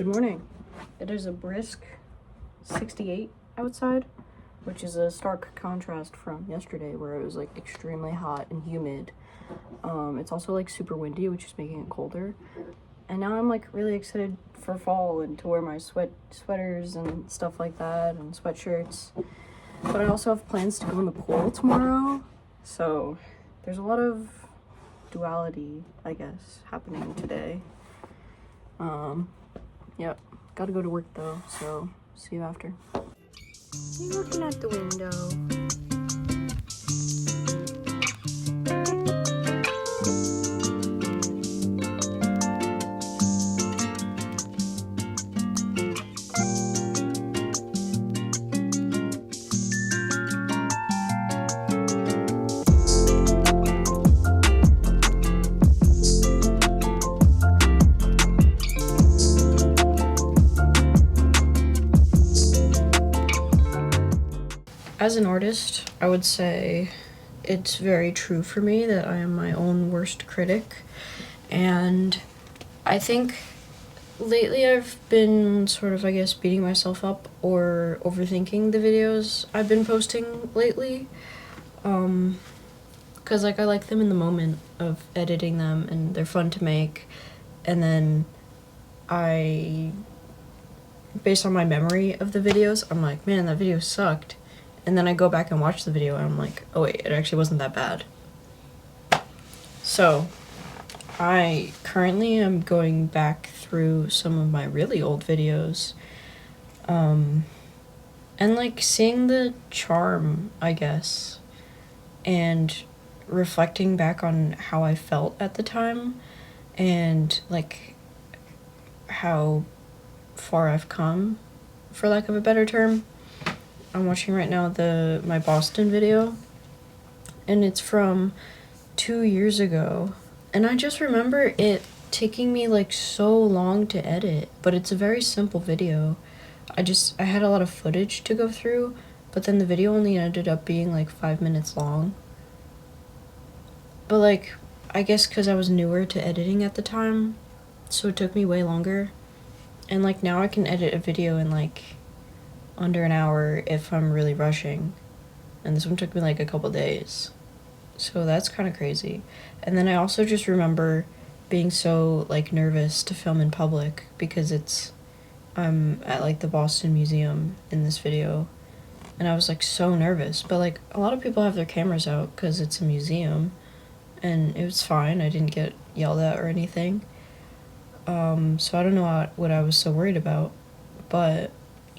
Good morning. It is a brisk 68 outside, which is a stark contrast from yesterday where it was like extremely hot and humid. It's also like super windy, which is making it colder. And now I'm like really excited for fall and to wear my sweaters and stuff like that and sweatshirts. But I also have plans to go in the pool tomorrow. So there's a lot of duality, I guess, happening today. Yep. Gotta go to work though, so see you after. You looking out the window? As an artist, I would say it's very true for me that I am my own worst critic. And I think lately I've been sort of, I guess, beating myself up or overthinking the videos I've been posting lately. Because, like, I like them in the moment of editing them and they're fun to make. And then based on my memory of the videos, I'm like, man, that video sucked. And then I go back and watch the video and I'm like, oh wait, it actually wasn't that bad. So I currently am going back through some of my really old videos, and like seeing the charm, I guess, and reflecting back on how I felt at the time and like how far I've come, for lack of a better term. I'm watching right now my Boston video, and it's from 2 years ago, and I just remember it taking me like so long to edit, but it's a very simple video. I had a lot of footage to go through, but then the video only ended up being like 5 minutes long. But like, I guess because I was newer to editing at the time, so it took me way longer, and like now I can edit a video in like under an hour if I'm really rushing, and this one took me like a couple days, so that's kind of crazy. And then I also just remember being so like nervous to film in public because I'm at like the Boston Museum in this video, and I was like so nervous, but like a lot of people have their cameras out because it's a museum, and it was fine. I didn't get yelled at or anything, so I don't know what I was so worried about. But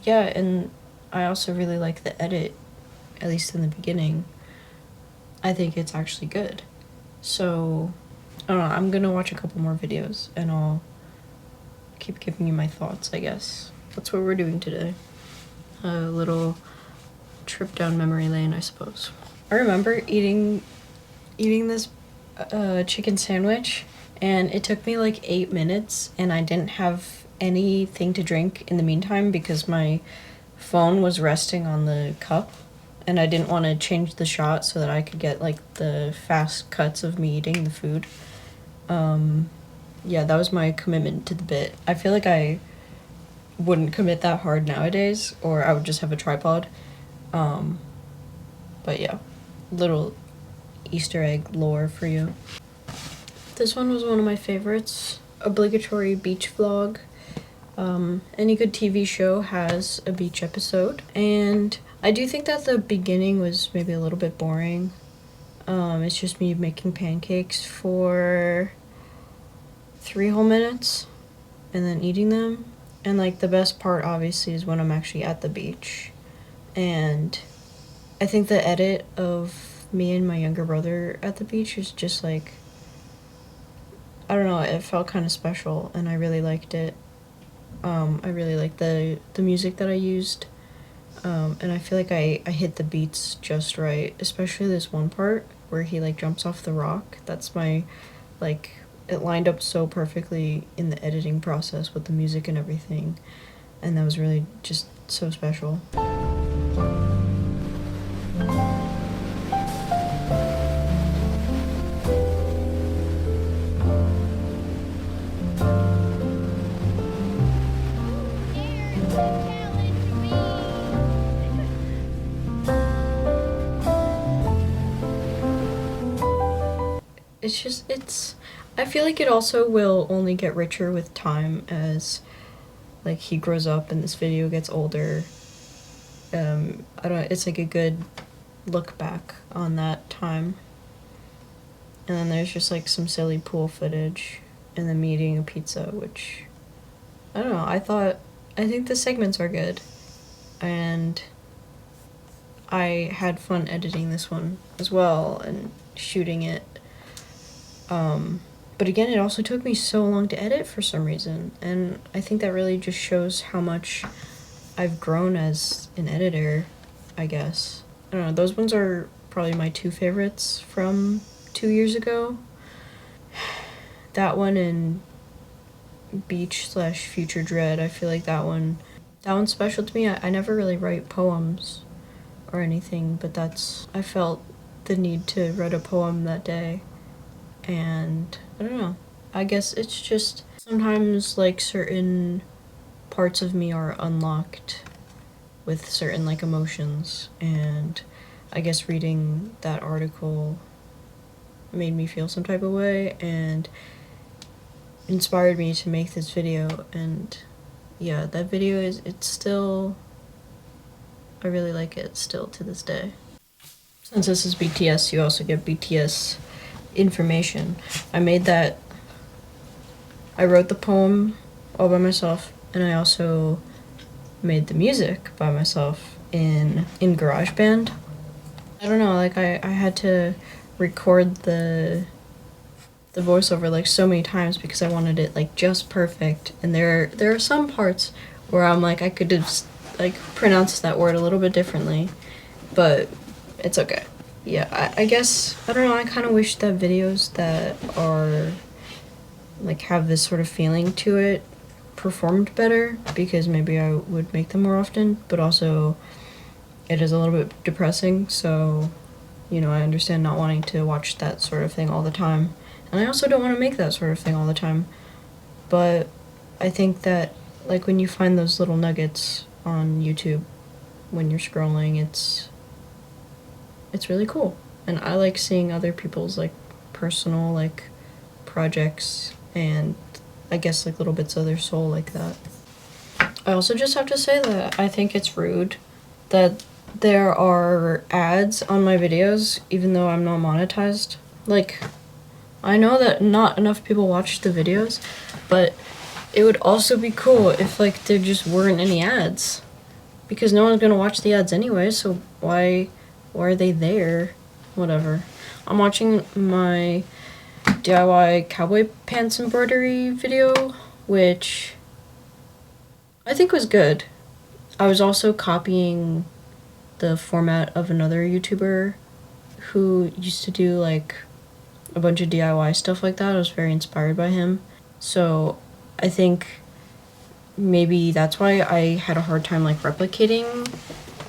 yeah, and I also really like the edit, at least in the beginning. I think it's actually good. So, I don't know, I'm gonna watch a couple more videos and I'll keep giving you my thoughts, I guess. That's what we're doing today. A little trip down memory lane, I suppose. I remember eating this chicken sandwich, and it took me like 8 minutes, and I didn't have anything to drink in the meantime because my phone was resting on the cup, and I didn't want to change the shot so that I could get like the fast cuts of me eating the food. Yeah, that was my commitment to the bit. I feel like I wouldn't commit that hard nowadays, or I would just have a tripod. But yeah, little Easter egg lore for you. This one was one of my favorites. Obligatory beach vlog. Any good TV show has a beach episode, and I do think that the beginning was maybe a little bit boring. It's just me making pancakes for 3 whole minutes and then eating them, and like the best part obviously is when I'm actually at the beach. And I think the edit of me and my younger brother at the beach is just like, I don't know, it felt kind of special and I really liked it. I really like the music that I used, and I feel like I hit the beats just right, especially this one part where he like jumps off the rock. That's my, like, it lined up so perfectly in the editing process with the music and everything, and that was really just so special. I feel like it also will only get richer with time as like he grows up and this video gets older. I don't It's like a good look back on that time. And then there's just like some silly pool footage and then me eating a pizza, which I don't know. I think the segments are good. And I had fun editing this one as well and shooting it. But again, it also took me so long to edit for some reason. And I think that really just shows how much I've grown as an editor, I guess. I don't know, those ones are probably my two favorites from 2 years ago. That one and Beach/Future Dread, I feel like that one's special to me. I never really write poems or anything, but I felt the need to write a poem that day. And I don't know, I guess it's just sometimes like certain parts of me are unlocked with certain like emotions, and I guess reading that article made me feel some type of way and inspired me to make this video. And yeah, that video it's still, I really like it still to this day. Since this is BTS, you also get BTS information. I wrote the poem all by myself, and I also made the music by myself in GarageBand. I don't know, like I had to record the voiceover like so many times because I wanted it like just perfect. And there are some parts where I'm like I could have like pronounced that word a little bit differently, but it's okay. Yeah, I guess, I don't know, I kind of wish that videos that are like have this sort of feeling to it performed better, because maybe I would make them more often. But also it is a little bit depressing, so you know, I understand not wanting to watch that sort of thing all the time, and I also don't want to make that sort of thing all the time. But I think that like when you find those little nuggets on YouTube when you're scrolling, it's really cool. And I like seeing other people's like personal like projects and I guess like little bits of their soul like that. I also just have to say that I think it's rude that there are ads on my videos even though I'm not monetized. Like, I know that not enough people watch the videos, but it would also be cool if like there just weren't any ads, because no one's gonna watch the ads anyway, so why are they there? Whatever. I'm watching my DIY cowboy pants embroidery video, which I think was good. I was also copying the format of another YouTuber who used to do like a bunch of DIY stuff like that. I was very inspired by him. So I think maybe that's why I had a hard time like replicating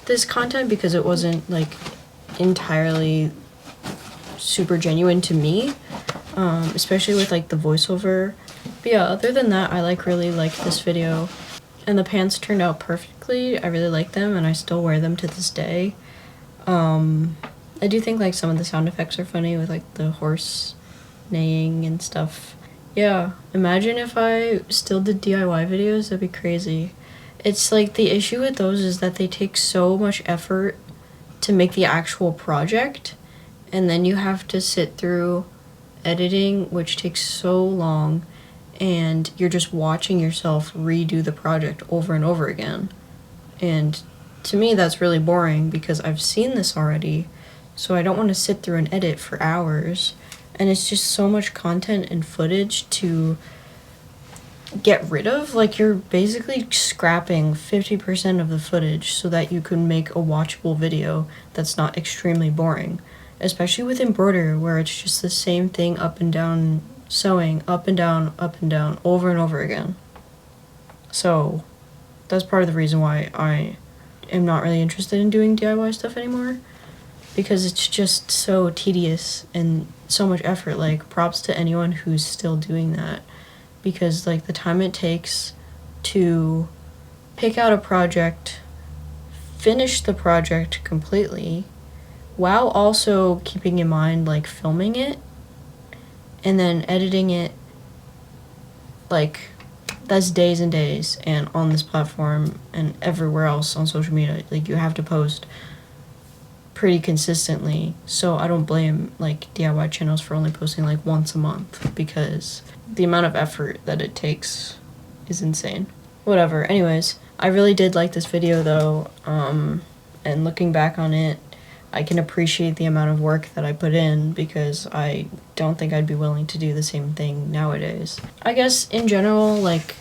this content, because it wasn't like entirely super genuine to me, especially with like the voiceover. But yeah, other than that, I like really like this video, and the pants turned out perfectly. I really like them and I still wear them to this day. I do think like some of the sound effects are funny with like the horse neighing and stuff. Yeah, imagine if I still did DIY videos, that'd be crazy. It's like the issue with those is that they take so much effort to make the actual project, and then you have to sit through editing, which takes so long, and you're just watching yourself redo the project over and over again. And to me that's really boring because I've seen this already, so I don't want to sit through and edit for hours, and it's just so much content and footage to get rid of. Like, you're basically scrapping 50% of the footage so that you can make a watchable video that's not extremely boring, especially with embroidery where it's just the same thing up and down, sewing up and down over and over again. So that's part of the reason why I am not really interested in doing DIY stuff anymore, because it's just so tedious and so much effort. Like, props to anyone who's still doing that, because like the time it takes to pick out a project, finish the project completely, while also keeping in mind like filming it, and then editing it, like, that's days and days. And on this platform and everywhere else on social media, like, you have to post pretty consistently. So I don't blame like DIY channels for only posting like once a month, because the amount of effort that it takes is insane. Whatever. Anyways, I really did like this video though, and looking back on it, I can appreciate the amount of work that I put in, because I don't think I'd be willing to do the same thing nowadays. I guess in general, like,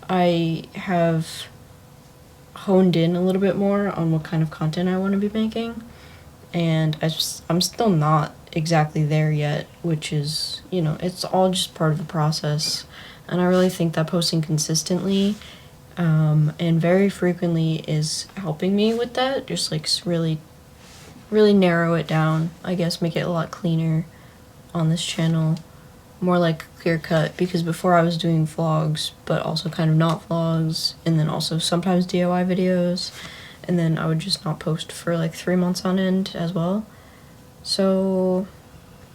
I have honed in a little bit more on what kind of content I want to be making, and I'm still not exactly there yet, which is, you know, it's all just part of the process. And I really think that posting consistently and very frequently is helping me with that. Just like really narrow it down, I guess, make it a lot cleaner on this channel, more like clear cut, because before I was doing vlogs but also kind of not vlogs, and then also sometimes DIY videos, and then I would just not post for like 3 months on end as well. So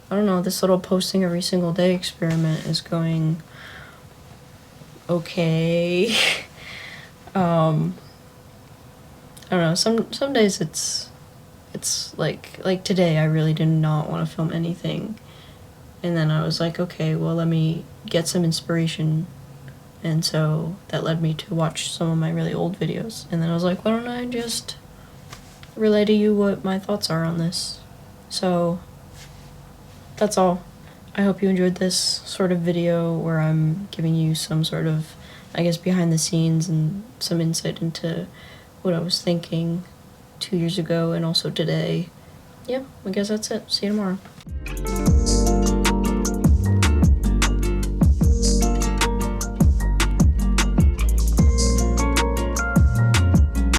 I don't know, this little posting every single day experiment is going okay. I don't know, some days it's like today I really did not want to film anything, and then I was like, okay, well, let me get some inspiration, and so that led me to watch some of my really old videos, and then I was like, why don't I just relay to you what my thoughts are on this. So that's all. I hope you enjoyed this sort of video where I'm giving you some sort of, I guess, behind the scenes and some insight into what I was thinking 2 years ago and also today. Yeah, I guess that's it. See you tomorrow.